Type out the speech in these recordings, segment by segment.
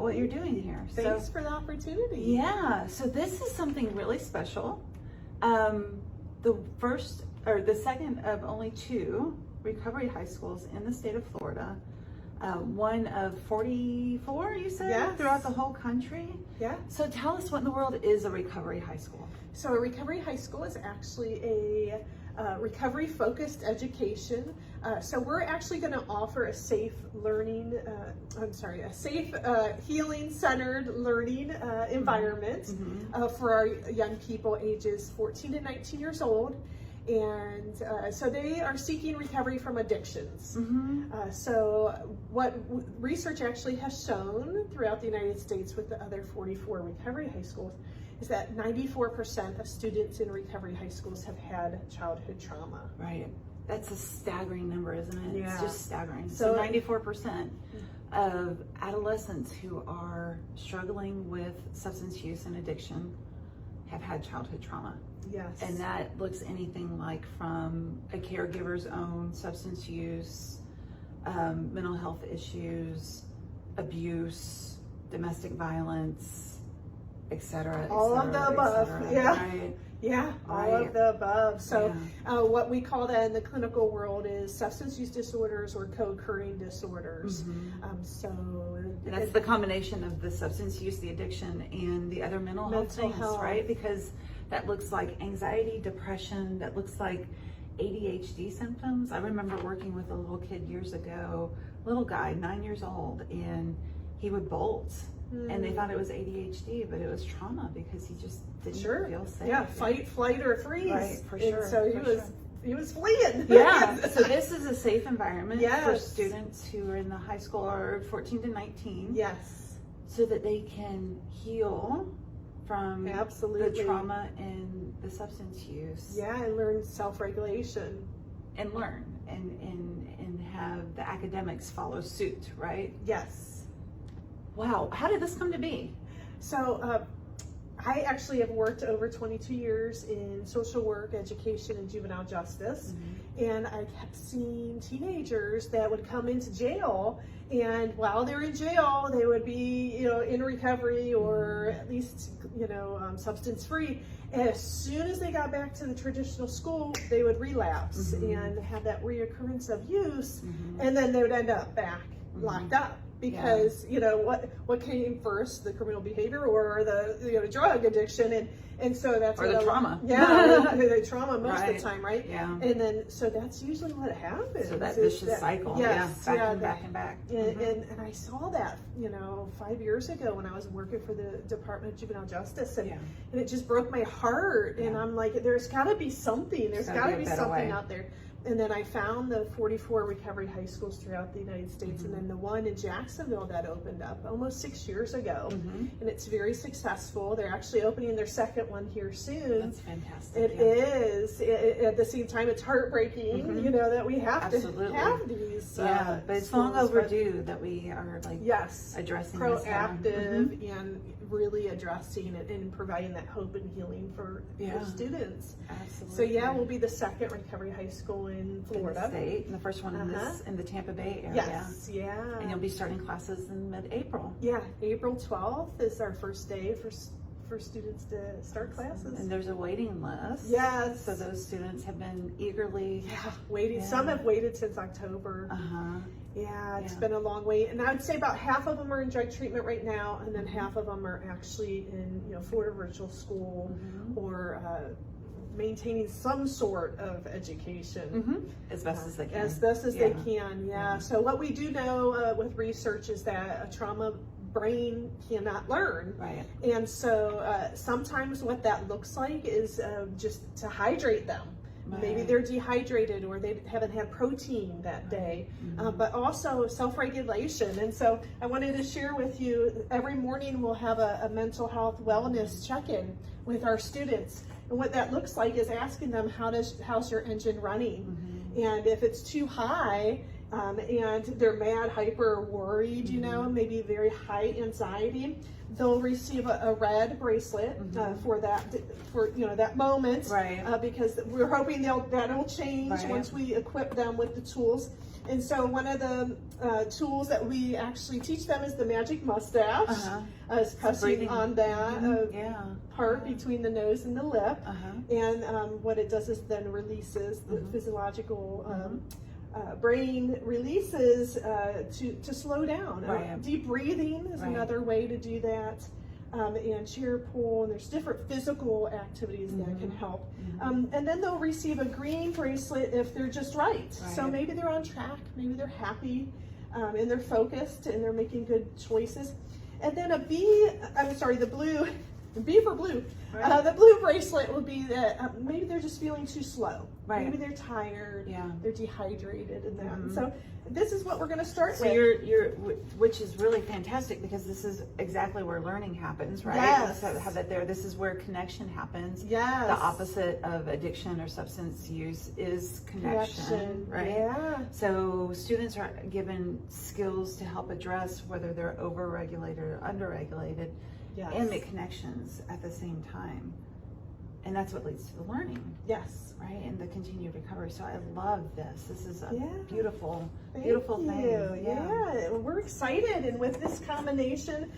what you're doing here. Thanks for the opportunity. Yeah, so this is something really special. The second of only 2 recovery high schools in the state of Florida. One of 44, you said, yes, throughout the whole country? Yeah. So tell us what in the world is a recovery high school? So a recovery high school is actually a recovery-focused education. So we're actually going to offer a safe learning, a safe healing-centered learning environment for our young people ages 14 to 19 years old. And so they are seeking recovery from addictions. So what research actually has shown throughout the United States with the other 44 recovery high schools is that 94% of students in recovery high schools have had childhood trauma. Right. That's a staggering number, isn't it? Yeah. It's just staggering. So 94% of adolescents who are struggling with substance use and addiction have had childhood trauma. Yes. And that looks anything like from a caregiver's own substance use, mental health issues, abuse, domestic violence, etc. All of the above. Yeah. Right. Yeah, all of the above. So what we call that in the clinical world is substance use disorders or co-occurring disorders. And that's the combination of the substance use, the addiction, and the other mental health things, right? Because that looks like anxiety, depression, that looks like ADHD symptoms. I remember working with a little kid years ago, little guy, 9 years old, and he would bolt. And they thought it was ADHD, but it was trauma because he just didn't feel safe. Yeah, fight, flight, or freeze. Right, for sure. And so he was fleeing. Yeah. So this is a safe environment for Yes. students who are in the high school or 14 to 19. Yes. So that they can heal from Absolutely. the trauma and the substance use. Yeah, and learn self-regulation. And learn and have the academics follow suit, right? Yes. Wow. How did this come to be? So I actually have worked over 22 years in social work, education, and juvenile justice. And I kept seeing teenagers that would come into jail, and while they're in jail, they would be, in recovery or at least, substance free. And as soon as they got back to the traditional school, they would relapse and have that reoccurrence of use, and then they would end up back locked up. Because what came first, the criminal behavior or the drug addiction, and so that's or the trauma. The trauma most of the time, right? Yeah. And then so that's usually what happens. So that vicious cycle. Yes, back and back. And I saw that 5 years ago when I was working for the Department of Juvenile Justice, and it just broke my heart. And I'm like, there's got to be something. There's got to be something out there. And then I found the 44 recovery high schools throughout the United States, and then the one in Jacksonville that opened up almost 6 years ago. And it's very successful. They're actually opening their second one here soon. That's fantastic. It is. At the same time, it's heartbreaking, that we have to have these. But it's long overdue that we are addressing proactive and really addressing it and providing that hope and healing for students. Absolutely. So we'll be the second recovery high school in Florida. In the state, and the first one in the Tampa Bay area. Yes, And you'll be starting classes in mid-April. Yeah, April 12th is our first day for students to start classes. And there's a waiting list. Yes. So those students have been eagerly waiting. Some have waited since October. Yeah, it's been a long wait. And I would say about half of them are in drug treatment right now, and then half of them are actually in Florida Virtual School or maintaining some sort of education. As best as they can. As best as they can, So what we do know with research is that a trauma brain cannot learn. Right. And so sometimes what that looks like is just to hydrate them. Right. Maybe they're dehydrated or they haven't had protein that day, but also self-regulation. And so I wanted to share with you, every morning we'll have a mental health wellness check-in with our students. And what that looks like is asking them, how's your engine running? And if it's too high, and they're mad, hyper, worried, maybe very high anxiety, they'll receive a red bracelet for that moment, because we're hoping that'll change once we equip them with the tools. And so one of the tools that we actually teach them is the magic mustache. It's pressing on that part between the nose and the lip. And what it does is then releases the physiological brain releases to slow down. Deep breathing is another way to do that. And cheer, pull, and there's different physical activities that can help. And then they'll receive a green bracelet if they're just right. So maybe they're on track, maybe they're happy, and they're focused and they're making good choices. And then the blue, B for blue. The blue bracelet would be that maybe they're just feeling too slow. Maybe they're tired, they're dehydrated, and that. So this is what we're going to start with. Which is really fantastic, because this is exactly where learning happens, right? So have that there. This is where connection happens. The opposite of addiction or substance use is connection, right? So students are given skills to help address whether they're overregulated or underregulated, and make connections at the same time. And that's what leads to the learning. Right? And the continued recovery. So I love this. This is a beautiful thing. We're excited. And with this combination,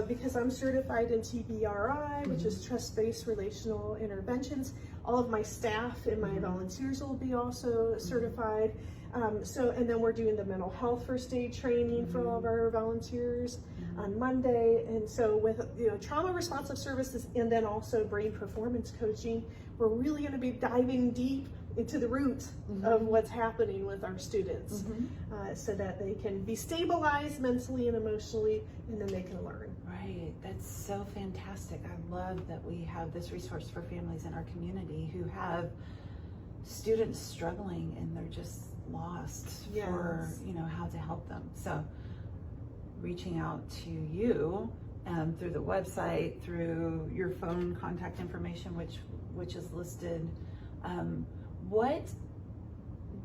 because I'm certified in TBRI, which is trust-based relational interventions, all of my staff and my volunteers will be also certified. And then we're doing the mental health first aid training for all of our volunteers on Monday. And so with trauma responsive services and then also brain performance coaching, we're really going to be diving deep into the root of what's happening with our students, so that they can be stabilized mentally and emotionally, and then they can learn. Right. That's so fantastic. I love that we have this resource for families in our community who have students struggling and they're just lost for how to help them. So reaching out to you through the website, through your phone contact information, which is listed. What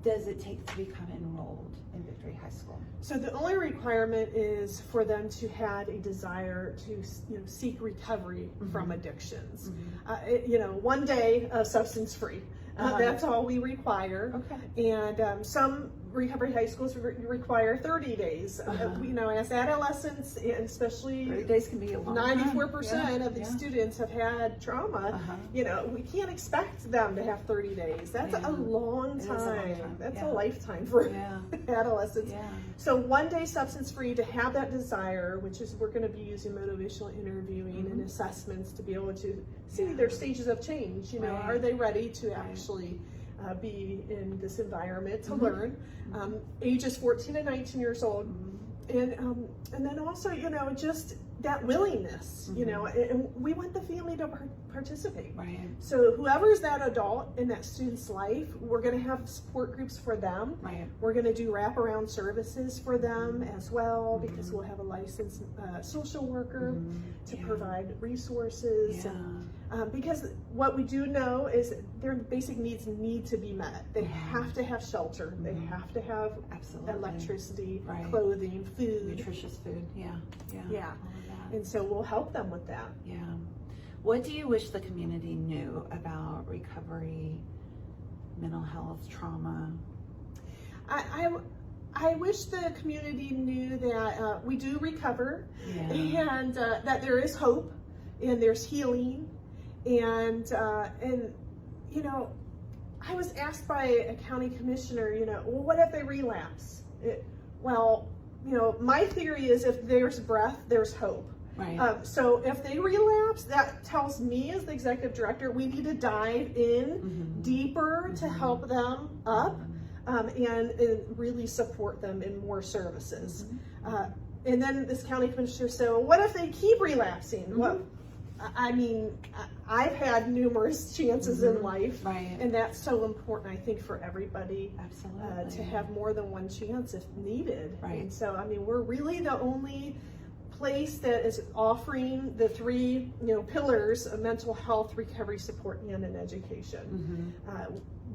does it take to become enrolled in Victory High School? So the only requirement is for them to have a desire to seek recovery from addictions. 1 day of substance free. That's all we require. And some recovery high schools require 30 days. As adolescents, and especially 30 days can be a long 94% of these students have had trauma. We can't expect them to have 30 days. That's a long time. That's a lifetime for adolescents. So 1 day substance free to have that desire, which is we're going to be using motivational interviewing and assessments to be able to see their stages of change. Are they ready to actually be in this environment to learn? Ages 14 to 19 years old, and then also just that willingness. And we want the family to participate. So whoever's that adult in that student's life, we're going to have support groups for them. We're going to do wraparound services for them as well, because we'll have a licensed social worker to provide resources. Because what we do know is their basic needs need to be met. They have to have shelter. They have to have electricity, clothing, food. Nutritious food, And so we'll help them with that. What do you wish the community knew about recovery, mental health, trauma? I wish the community knew that we do recover, and that there is hope, and there's healing. And I was asked by a county commissioner, well, what if they relapse? My theory is if there's breath, there's hope. So if they relapse, that tells me as the executive director, we need to dive in deeper to help them up, and really support them in more services. And then this county commissioner said, well, what if they keep relapsing? Well, I've had numerous chances in life, and that's so important, I think, for everybody to have more than one chance if needed. And so, we're really the only place that is offering the three, pillars of mental health, recovery, support, and an education.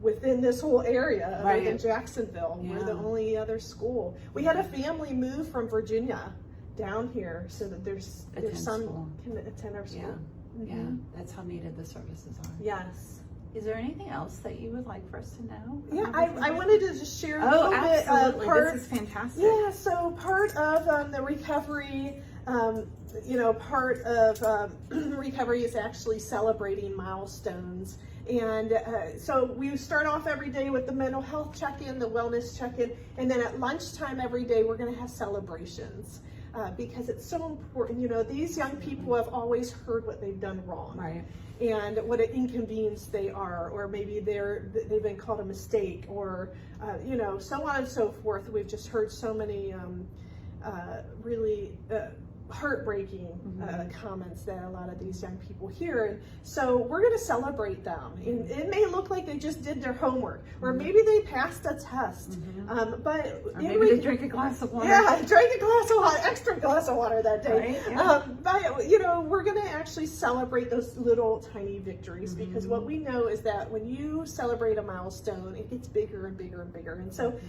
Within this whole area, other than Jacksonville, we're the only other school. We had a family move from Virginia down here so that there's some can attend our school. That's how needed the services are. Yes. Is there anything else that you would like for us to know? Yeah, I wanted to just share a little bit. Absolutely. This is fantastic. Yeah, so part of the recovery, part of recovery is actually celebrating milestones. And so we start off every day with the mental health check-in, the wellness check-in, and then at lunchtime every day we're going to have celebrations. Because it's so important. These young people have always heard what they've done wrong. Right. And what an inconvenience they are, or maybe they've been called a mistake, or so on and so forth. We've just heard so many really heartbreaking comments that a lot of these young people hear, and so we're going to celebrate them. And it may look like they just did their homework, or maybe they passed a test, but or maybe they drank a glass of water. Yeah, drank a glass of water, extra glass of water that day. Right, yeah. But we're going to actually celebrate those little tiny victories, because what we know is that when you celebrate a milestone, it gets bigger and bigger and bigger. And so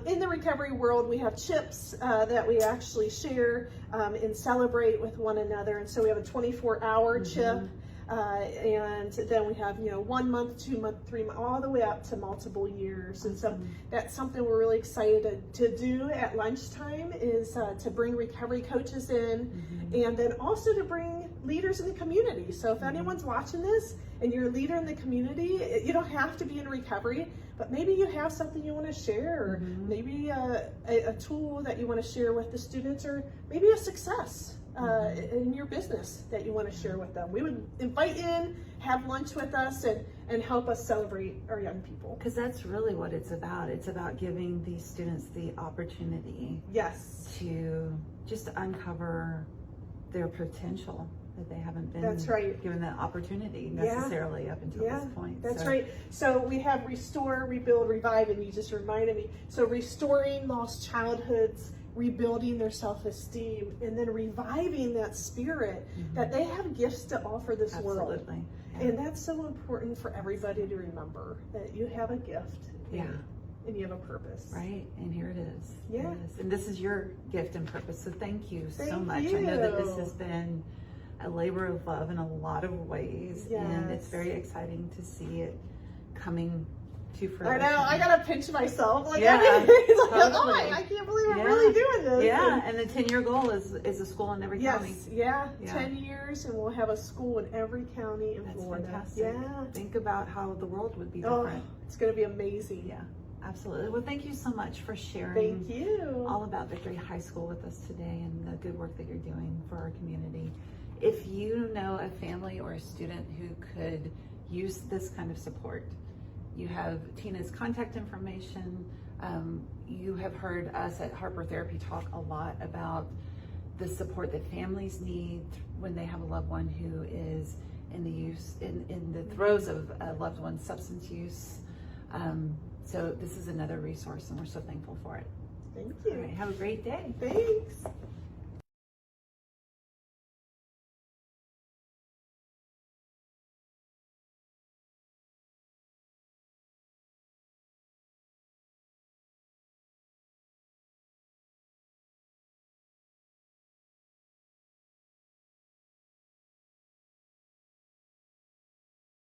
in the recovery world, we have chips that we actually share and celebrate with one another. And so we have a 24-hour chip, and then we have 1 month, 2 month, 3 month, all the way up to multiple years. And so that's something we're really excited to do at lunchtime, is to bring recovery coaches in, and then also to bring leaders in the community. So if anyone's watching this and you're a leader in the community, you don't have to be in recovery, but maybe you have something you want to share, or maybe a tool that you want to share with the students, or maybe a success in your business that you want to share with them. We would invite you in, have lunch with us, and help us celebrate our young people. Because that's really what it's about. It's about giving these students the opportunity to just uncover their potential that they haven't been given the opportunity necessarily up until this point. That's right. So we have restore, rebuild, revive, and you just reminded me. So restoring lost childhoods, rebuilding their self-esteem, and then reviving that spirit that they have gifts to offer this world. Absolutely. Yeah. And that's so important for everybody to remember, that you have a gift. And you have a purpose. Right, and here it is. Yeah. Here it is. And this is your gift and purpose, so thank you so much. You. I know that this has been a labor of love in a lot of ways, and it's very exciting to see it coming to fruition. I know, I gotta pinch myself. I can't believe I'm really doing this. Yeah, and the 10-year goal is a school in every county. 10 years, and we'll have a school in every county in Florida. Fantastic. Yeah. Think about how the world would be different. It's gonna be amazing. Yeah. Absolutely. Well, thank you so much for sharing all about Victory High School with us today, and the good work that you're doing for our community. If you know a family or a student who could use this kind of support, you have Tina's contact information. You have heard us at Harper Therapy talk a lot about the support that families need when they have a loved one who is in the throes of a loved one's substance use. So this is another resource, and we're so thankful for it. Thank you. All right, have a great day. Thanks.